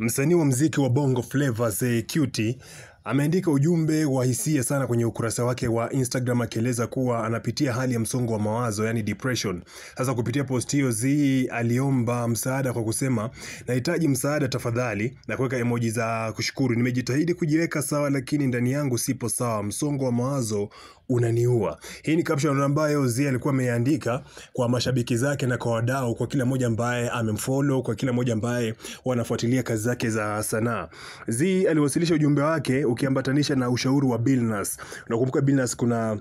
Msanii wa mziki wa Bongo Flava Zee Cutie ameandika ujumbe wa hisia sana kwenye ukurasa wake wa Instagram akieleza kuwa anapitia hali ya msongo wa mawazo, yani depression. Sasa kupitia post hiyo Zee aliomba msaada kwa kusema, nahitaji msaada tafadhali, na kuweka emoji za kushukuru. Nimejitahidi kujiweka sawa lakini ndani yangu sipo sawa, msongo wa mawazo unaniua. Hii ni caption ambayo Zee alikuwa ameandika kwa mashabiki zake na kwa wadau, kwa kila mmoja ambaye amemfollow, kwa kila mmoja ambaye wanafuatilia kazi zake za sanaa. Zee aliwasilisha ujumbe wake ukiambatanisha na ushauri wa Billnass. Unakumbuka Billnass kuna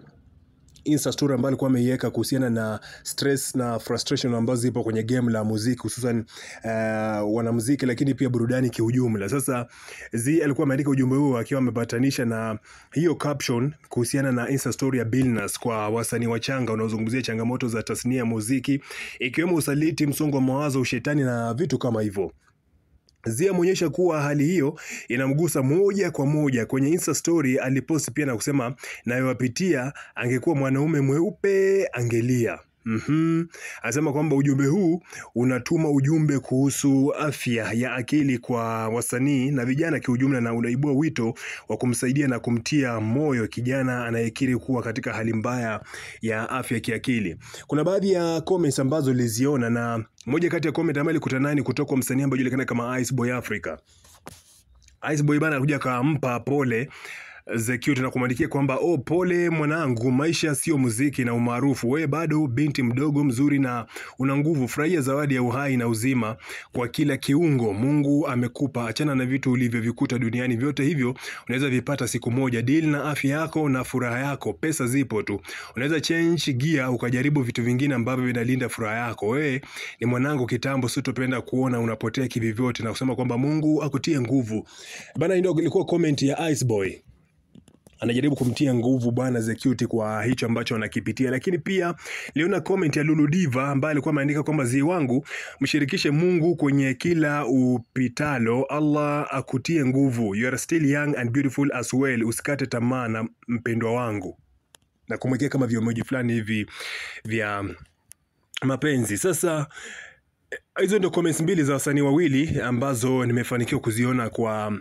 Insta story ambayo alikuwa ameiweka kuhusiana na stress na frustration ambazo zipo kwenye game la muziki, hususan wanamuziki lakini pia burudani kiujumla. Sasa Zee alikuwa ameandika ujumbe huo akiwa amepatanisha na hiyo caption kuhusiana na Insta story ya Billnass kwa wasanii wachanga unaozungumzia changamoto za tasnia ya muziki, ikiwemo usaliti, msongo wa mawazo, ushetani na vitu kama hivyo. Zee ameonyesha kuwa hali hiyo inamgusa moja kwa moja. Kwenye Insta story alipost pia na kusema, nayowapitia angekuwa mwanaume mweupe angelia. Anasema kwamba ujumbe huu unatuma ujumbe kuhusu afya ya akili kwa wasanii na vijana kiujumla, na unaibua wito wa kumsaidia na kumtia moyo kijana anayekiri kuwa katika hali mbaya ya afya kiakili. Kuna baadhi ya comments ambazo niliziona, na moja kati ya comment ambayo ilikutana nayo kutoka kwa msanii ambaye anajulikana kama Iceboy Africa. Iceboy bana alikuja akampa pole Zee Cutie na kumwandikia kwamba pole mwanangu, maisha sio muziki na umaarufu. Wewe bado binti mdogo mzuri na una nguvu. Furahia zawadi ya uhai na uzima kwa kila kiungo Mungu amekupa. Achana na vitu ulivyovikuta duniani, vyote hivyo unaweza vipata siku moja. Deal na afya yako na furaha yako. Pesa zipo tu. Unaweza change gear ukajaribu vitu vingine ambavyo vinalinda furaha yako. Wewe ni mwanangu kitambo, sitopenda kuona unapotea kivivyote, na kusema kwamba Mungu akutie nguvu. Bana, ndio ilikuwa comment ya Iceboy. Anajaribu kumtia nguvu bwana Zee Cutie kwa hicho ambacho anakipitia. Lakini pia liona comment ya Lulu Diva ambaye alikuwa ameandika kwamba, Zee wangu, mshirikishe Mungu kwenye kila upitalo, Allah akutie nguvu. You are still young and beautiful as well. Usikate tamaa na mpendwa wangu, na kumwekea kama viomoji fulani hivi vya mapenzi. Sasa hizo ndio comments mbili za wasanii wawili ambazo nimefanikiwa kuziona kwa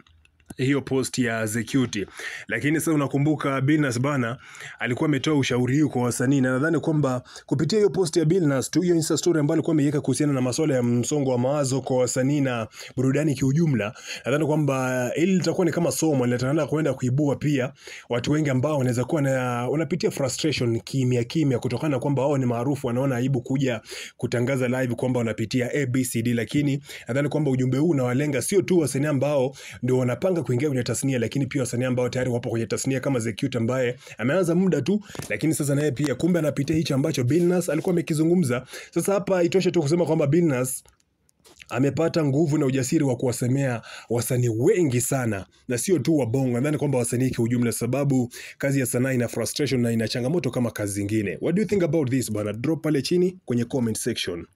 hiyo post ya Zee Cutie. Lakini sasa unakumbuka Billnass bana alikuwa ametoa ushauri huu kwa wasanii, na nadhani kwamba kupitia hiyo post ya Billnass tu, hiyo Insta story ambayo alikuwa ameiweka kuhusiana na masuala ya msongo wa mawazo kwa wasanii na burudani kiujumla, nadhani kwamba hili litakuwa ni kama somo linataka kwenda kuibua pia watu wengi ambao wanaweza kuwa wanapitia frustration kimya kutokana na kwamba wao ni maarufu, wanaona aibu kuja kutangaza live kwamba wanapitia ABCD. Lakini nadhani kwamba ujumbe huu unawalenga sio tu wasanii ambao ndio wanapanga kuingia kwenye tasnia, lakini pia wasanii ambao tayari wapo kwenye tasnia kama Zee Cutie ambaye ameanza muda tu, lakini sasa naye pia kumbe anapitia hicho ambacho Billnass alikuwa amekizungumza. Sasa hapa itoshe tu kusema kwamba Billnass amepata nguvu na ujasiri wa kuwasemea wasanii wengi sana, na sio tu wa Bongo. Nadhani kwamba wasanii kwa ujumla, sababu kazi ya sanaa ina frustration na ina changamoto kama kazi zingine. What do you think about this bana? Drop pale chini kwenye comment section.